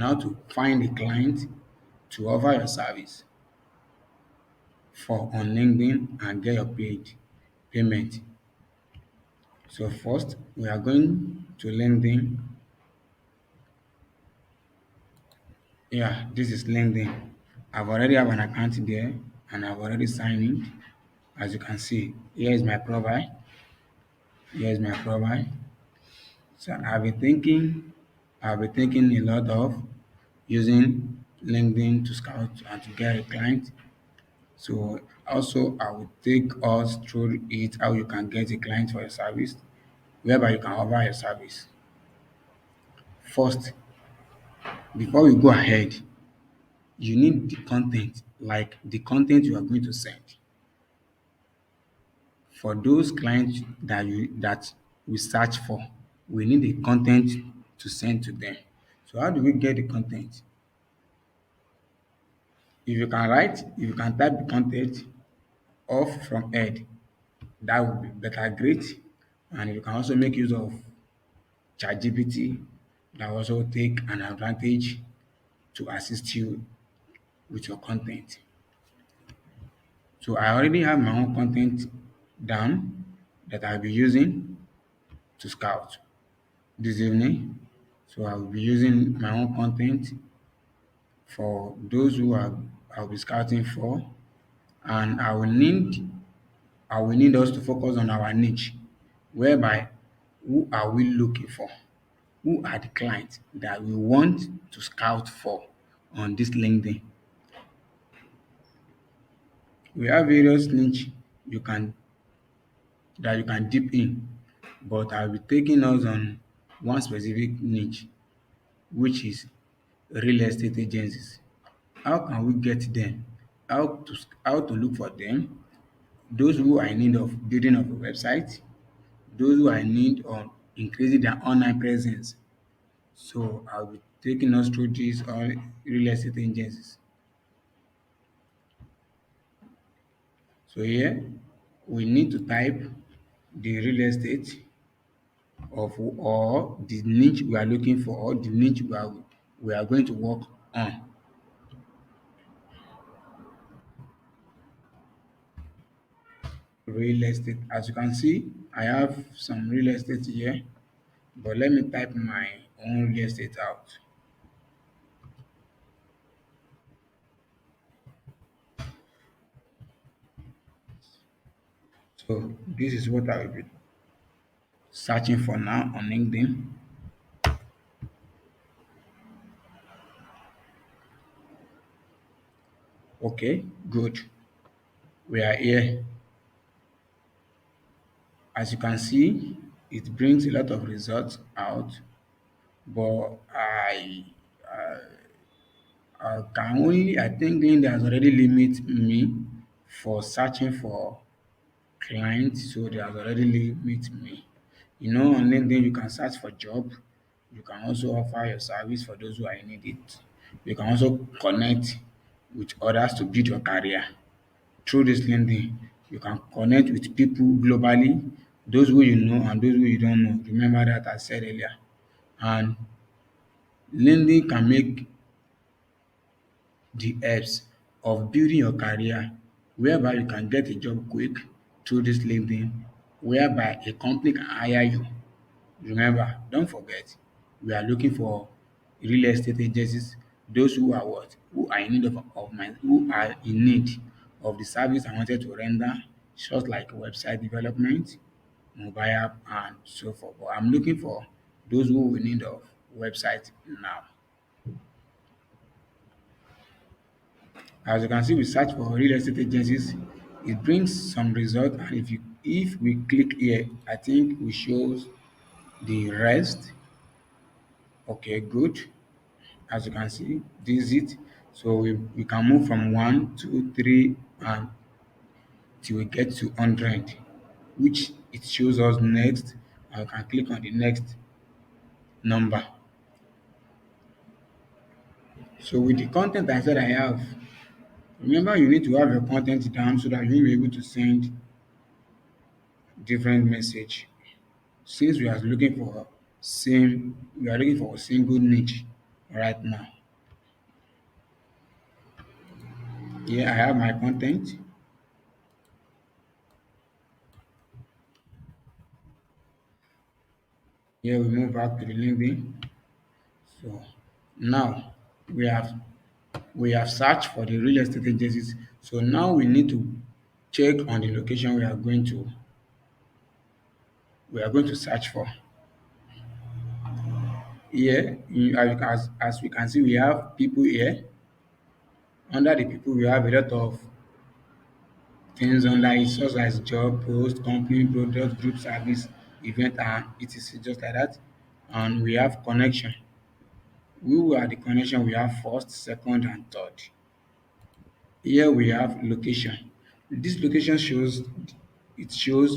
on how to find a client to offer your service for on LinkedIn and get your payment. So first, we are going to LinkedIn. Yeah, this is LinkedIn. I've already have an account there and I've already signed in. As you can see, here is my profile. Here is my profile. So I've been thinking a lot of using LinkedIn to scout and to get a client. So also I will take us through it how you can get a client for your service, whereby you can offer your service. First, before we go ahead, you need the content, like the content you are going to send. For those clients that we search for, we need the content to send to them. So how do we get the content? If you can type the content off from head, that would be better, great. And you can also make use of ChatGPT that will also take an advantage to assist you with your content. So I already have my own content down that I'll be using to scout this evening. So I will be using my own content for those who I'll be scouting for, and I will need us to focus on our niche, whereby who are we looking for? Who are the clients that we want to scout for on this LinkedIn? We have various niche you can that you can dip in, but I'll be taking us on one specific niche, which is real estate agencies. How can we get them? How to look for them? Those who are in need of building of a website, those who are in need of increasing their online presence. So I'll be taking us through these all real estate agencies. So here we need to type the real estate of or the niche we are looking for, or the niche we are going to work on. Real estate. As you can see, I have some real estate here, but let me type my own real estate out. So this is what I will be searching for now on LinkedIn. Okay, good. We are here. As you can see, it brings a lot of results out, but can only, I think LinkedIn has already limit me for searching for clients, so they have already limit me. You know, on LinkedIn you can search for job, you can also offer your service for those who are in need it. You can also connect with others to build your career. Through this LinkedIn, you can connect with people globally, those who you know and those who you don't know. Remember that I said earlier. And LinkedIn can make the helps of building your career, whereby you can get a job quick through this LinkedIn, whereby a company can hire you. Remember, don't forget, we are looking for real estate agencies, those who are what? Who are in need who are in need of the service I wanted to render, just like website development, mobile app, and so forth. But I'm looking for those who in need of website now. As you can see, we search for real estate agencies. It brings some result, and if we click here, I think we shows the rest. Okay, good. As you can see, this is it. So we can move from 1, 2, 3, and till we get to 100, which it shows us next. I can click on the next number. So with the content I said I have, remember you need to have your content down so that you'll be able to send different message. Since we are looking for a single niche, right now. Here I have my content. Here we move back to the LinkedIn. So now we have we have searched for the real estate agencies. So now we need to check on the location we are going to search for. Here, as we can see, we have people here. Under the people, we have a lot of things under it, such as job, post, company, product, group service, event, and etc. Just like that. And we have connection. Who are the connection? We have first, second, and third. Here we have location. This location shows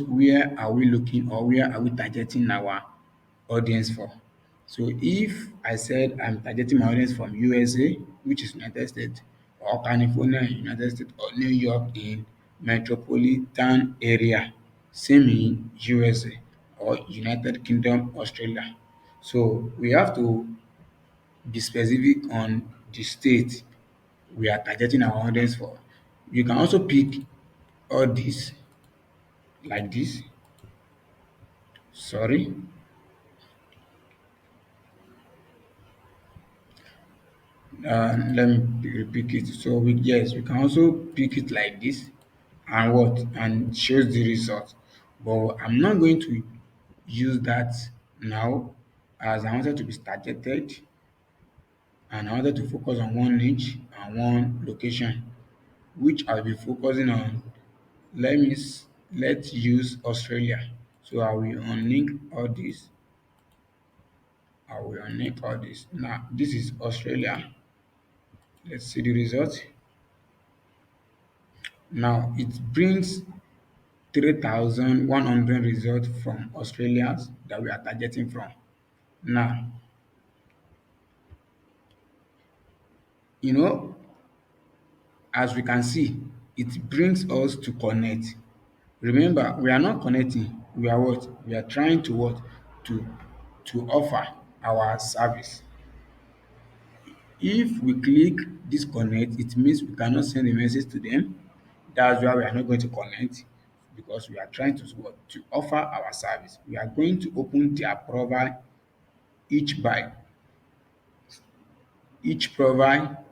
where are we looking or where are we targeting our audience for. So if I said I'm targeting my audience from USA, which is United States, or California in United States, or New York in metropolitan area, same in USA or United Kingdom, Australia. So we have to be specific on the state we are targeting our audience for. You can also pick all this like this. Sorry. Let me repeat it. So we can also pick it like this and what and shows the result. But I'm not going to use that now as I wanted to be targeted and I wanted to focus on one niche and one location, which I'll be focusing on. Let's use Australia. So I will unlink all this. I will unlink all this. Now this is Australia. Let's see the result. Now it brings 3,100 results from Australians that we are targeting from. Now, you know, as we can see, it brings us to connect. Remember, we are not connecting. We are what? We are trying to what? To to offer our service. If we click disconnect, it means we cannot send a message to them. That's why we are not going to connect because we are trying to what? To offer our service. We are going to open their profile each by each profile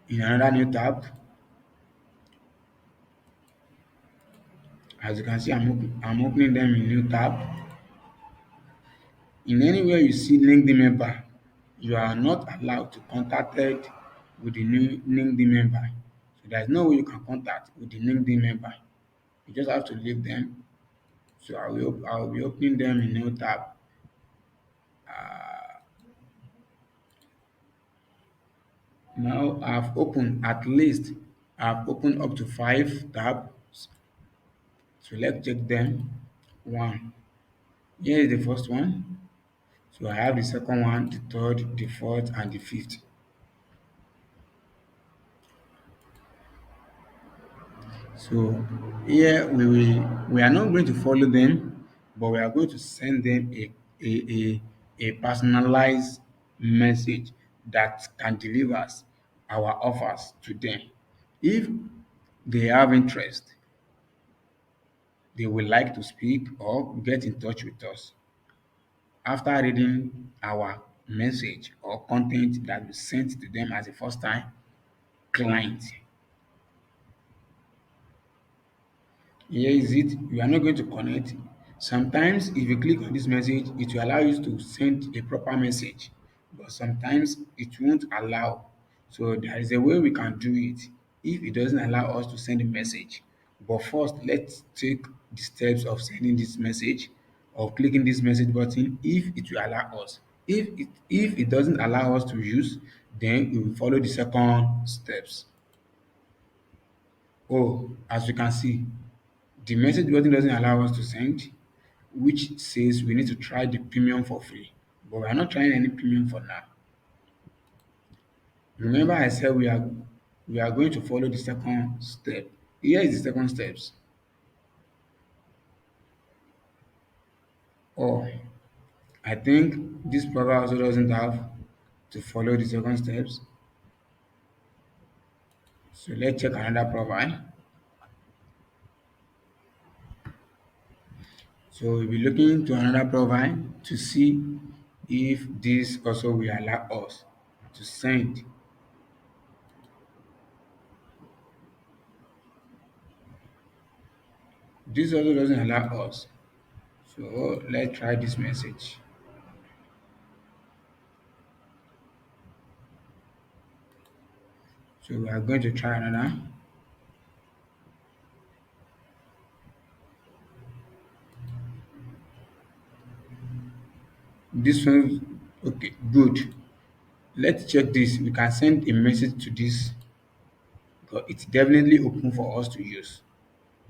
in another new tab. As you can see, I'm opening them in new tab. In anywhere you see LinkedIn member, you are not allowed to contacted with the new LinkedIn member. So there's no way you can contact with the LinkedIn member. You just have to leave them. So I will be opening them in new tab. Now I've opened up to 5 tabs. So let's check them. One. Here is the first one. So I have the second one, the third, the fourth, and the fifth. So here we are not going to follow them, but we are going to send them a personalized message that can deliver our offers to them. If they have interest, they will like to speak or get in touch with us after reading our message or content that we sent to them as a first time client. Here is it. You are not going to connect. Sometimes if you click on this message, it will allow you to send a proper message, but sometimes it won't allow. So there is a way we can do it if it doesn't allow us to send a message. But first, let's take the steps of sending this message or clicking this message button if it will allow us. If it doesn't allow us to use, then we will follow the second steps. Oh, as you can see, the message button doesn't allow us to send, which says we need to try the premium for free. But we are not trying any premium for now. Remember I said we are going to follow the second step. Here is the second steps. Oh, I think this program also doesn't have to follow the second steps. So let's check another profile. So we'll be looking into another profile to see if this also will allow us to send. This also doesn't allow us. So let's try this message. So we are going to try another. This one, okay, good. Let's check this. We can send a message to this because it's definitely open for us to use.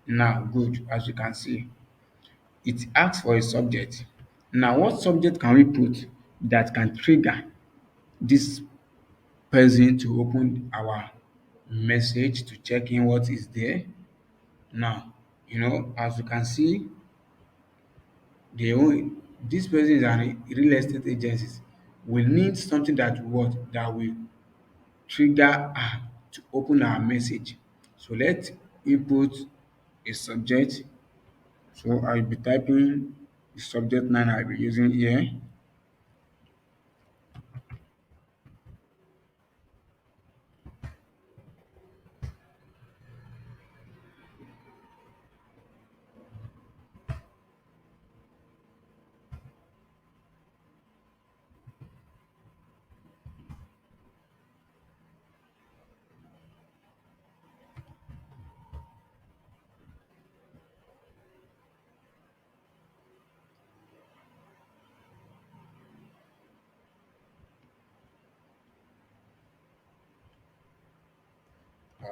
Now, good, as you can see, it asks for a subject. Now, what subject can we put that can trigger this person to open our message to check in what is there? Now, as you can see, they own this person is an real estate agency. We need something that will trigger to open our message. So let's input a subject. So I'll be typing the subject line I'll be using here.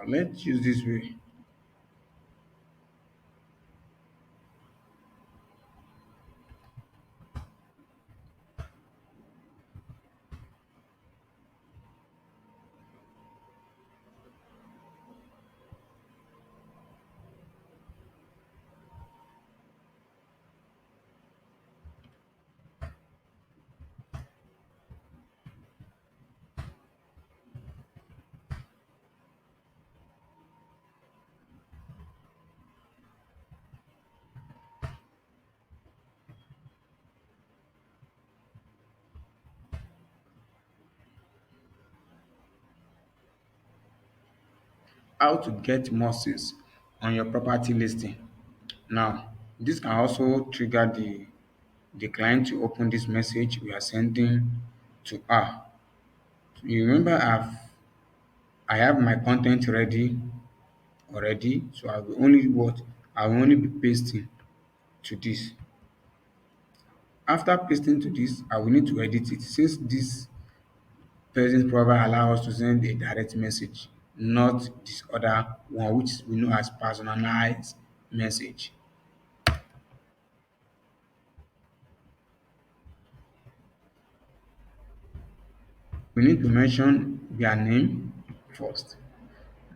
Let's use this way. How to get more sales on your property listing. Now, this can also trigger the client to open this message we are sending to her. You remember I have my content ready already, so I will only be pasting to this. After pasting to this, I will need to edit it since this person's profile allow us to send a direct message, not this other one which we know as personalized message. We need to mention their name first.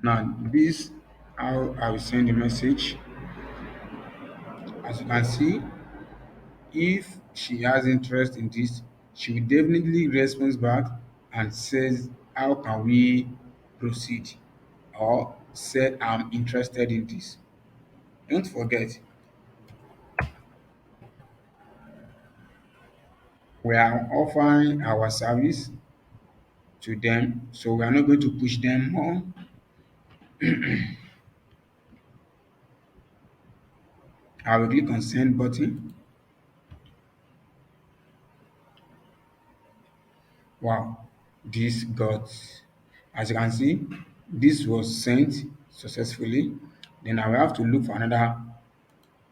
Now this how I will send the message. As you can see, if she has interest in this, she will definitely respond back and says how can we proceed or said I'm interested in this. Don't forget, we are offering our service to them, so we are not going to push them more. I will click on send button. Wow, this got, as you can see, this was sent successfully. Then I will have to look for another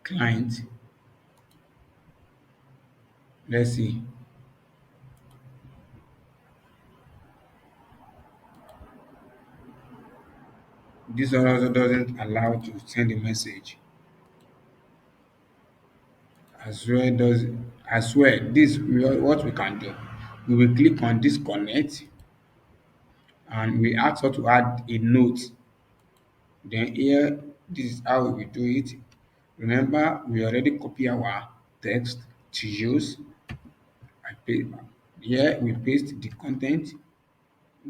client. Let's see. This one also doesn't allow to send a message. As well does as well. What we can do. We will click on disconnect and we ask her to add a note. Then here, this is how we do it. Remember, we already copy our text to use. I paste. Here we paste the content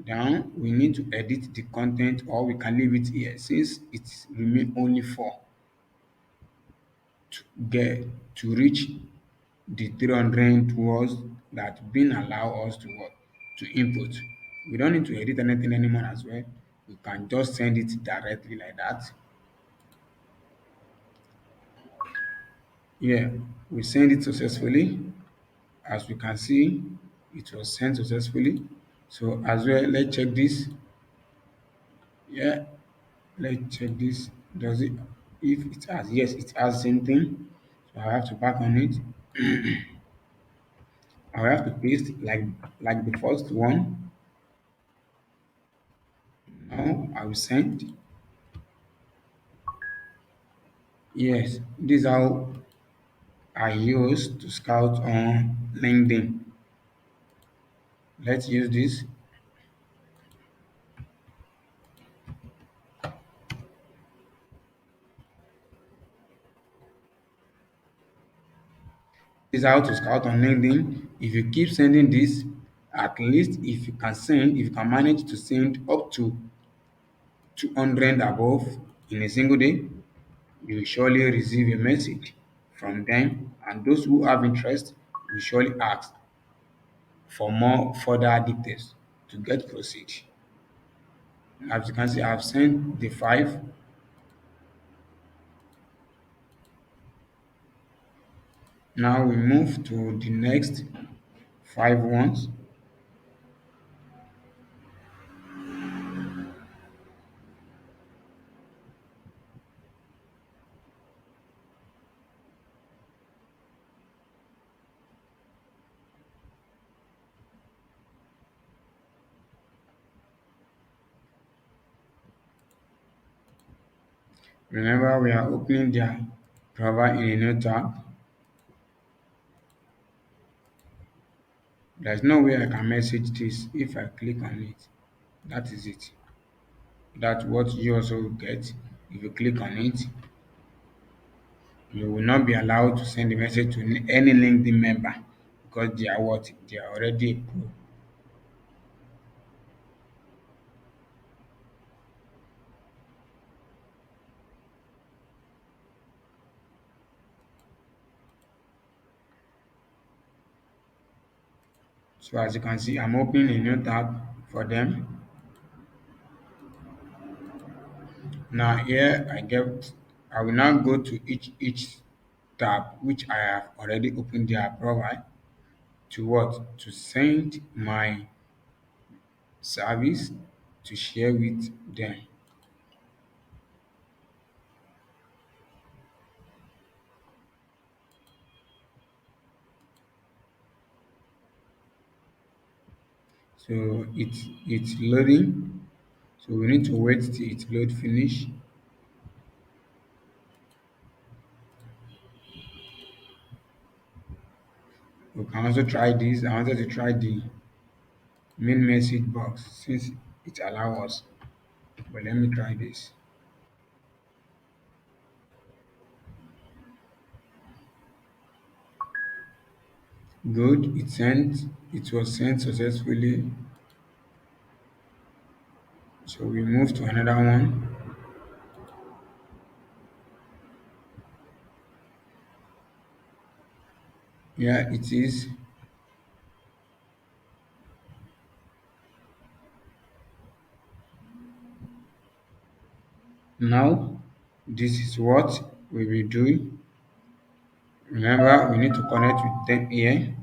down. We need to edit the content or we can leave it here since it remain only 4 to get to reach the 300 words that been allow us to what? To input. We don't need to edit anything anymore as well. We can just send it directly like that. Yeah, we send it successfully. As we can see, it was sent successfully. So as well, let's check this. Yeah, let's check this. Does it? If it has, yes, it has same thing. So I have to back on it. I have to paste like the first one. Now I will send. Yes, this is how I use to scout on LinkedIn. Let's use this. This is how to scout on LinkedIn. If you keep sending this, at least if you can manage to send up to 200 above in a single day, you will surely receive a message from them, and those who have interest will surely ask for more further details to get proceed. As you can see, I've sent the 5. Now we move to the next 5 ones. Remember, we are opening their profile in a new tab. There's no way I can message this if I click on it. That is it. That's what you also will get if you click on it. You will not be allowed to send a message to any LinkedIn member because they are what? They are already a pro. So as you can see, I'm opening a new tab for them. Now here I will now go to each tab which I have already opened their profile to what? To send my service to share with them. So it's loading. So we need to wait till it load finish. We can also try this. I wanted to try the main message box since it allows us. But let me try this. Good, it sent. It was sent successfully. So we move to another one. Yeah, it is. Now, this is what we will do. Remember, we need to connect with them here.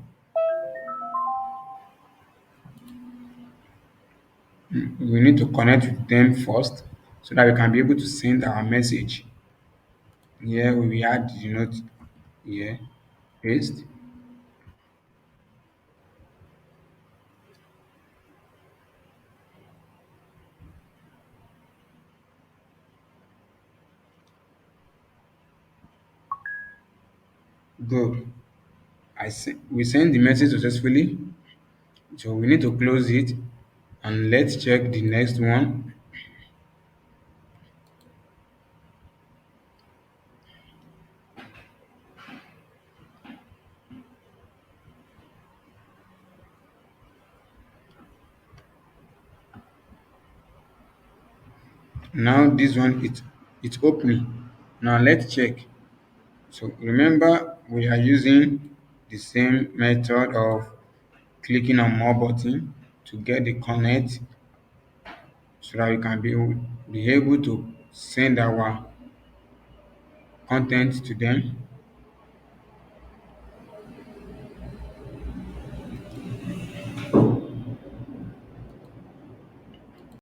We need to connect with them first so that we can be able to send our message. Here we will add the note here, paste. Go. We send the message successfully. So we need to close it and let's check the next one. Now this one it's opening. Now let's check. So remember we are using the same method of clicking on more button to get the connect so that we can be able to send our content to them.